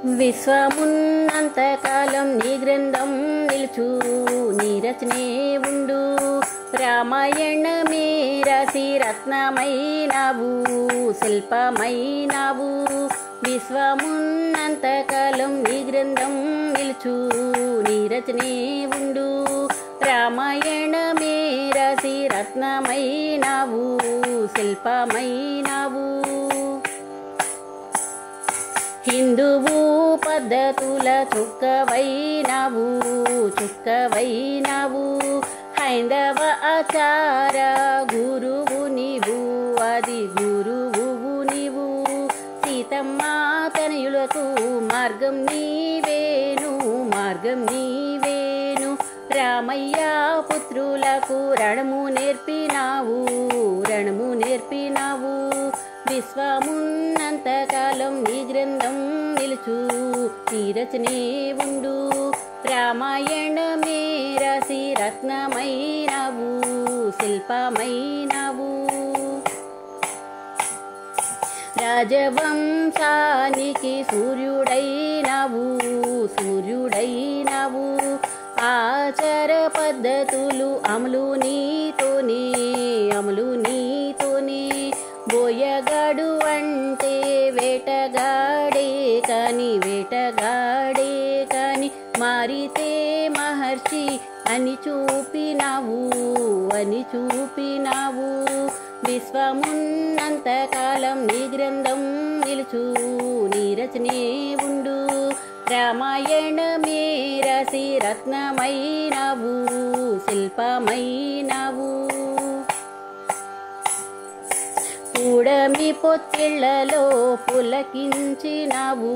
విశ్వమున్నంతకాలం నీ గ్రంథం నిలుచు, నీ రచనే ఉండు. రామాయణమే రాసి రత్నమైనావు, శిల్పమైనావు. విశ్వమున్నంతకాలం నీ గ్రంథం నిలుచు, నీ రచనే ఉండు. రామాయణమే రాసి రత్నమైనావు, శిల్పమైనావు. హిందువు పద్ధతుల చుక్కవైనావు, చుక్కవైనావు. హైందవ ఆచార గురువు నీవు, అది గురువు నీవు. సీతమ్మ తనయులకు మార్గం నీవేను, మార్గం నీవేను. రామయ్య పుత్రులకు రణము నేర్పినావు, రణము నేర్పినావు. విశ్వమున్నంతకాలం నీ గ్రంథం నిలుచు, నీ రచనే ఉండు. రామాయణమే రాసి రత్నమైనావు, శిల్పమైనావు. రాజవంశానికి సూర్యుడైనావు, సూర్యుడైనావు. ఆచార పద్ధతులు అమలు నీతోనే, అమలు నీతోనే. బోయగాడు అంటే వేటగాడే కాని, వేటగాడే కాని. మారితే మహర్షి అని చూపినావు, అని చూపినావు. విశ్వమున్నంతకాలం నీ గ్రంథం నిలుచు, నీ రచనే ఉండు. రామాయణమే రాసి రత్నమైనావు, శిల్పమైనావు. కూడమి పొత్తిళ్లలో పులకించినావు,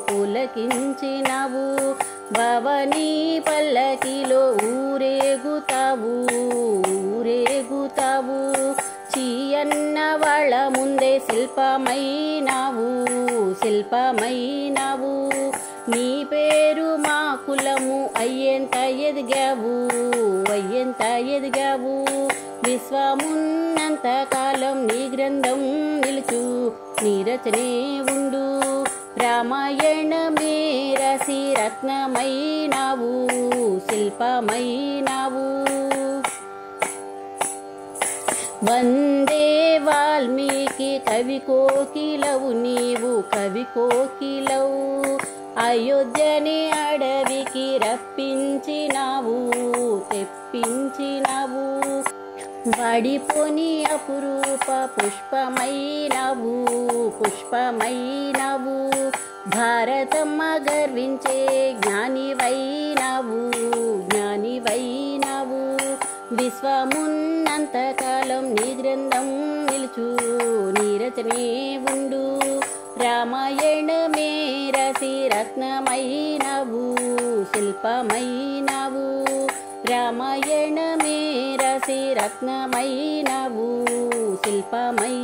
పులకించినావు. భవనీ పల్లకిలో ఊరేగుతావు, ఊరేగుతావు. చీయన్న వాళ్ళ ముందే శిల్పమైనావు, శిల్పమైనావు. నీ పేరు మా కులము అయ్యేంత ఎదిగావు, అయ్యేంత ఎదిగావు. విశ్వమున్నంతకాలం నీ గ్రంథం నిలుచు, నీ రచనే ఉండు. రామాయణమే రాసి రత్నమైనావు, శిల్పమైనావు. వందే వాల్మీకి కవి కోకిలవు నీవు, కవి కోకిలవు. అయోధ్యని అడవికి రప్పించినావు, తెప్పించినావు. వాడిపోని అపురూప పుష్పమైనావు, పుష్పమైనావు. భారతమ్మ గర్వించే జ్ఞానివైనావు, జ్ఞానివైనావు. విశ్వమున్నంతకాలం నీ గ్రంథం నిలుచు, నీ రచనే ఉండు. రామాయణమే రాసి రత్నమైనావు, శిల్పమైనావు. రామాయణమే రాసి రత్నమైనావు, శిల్పమై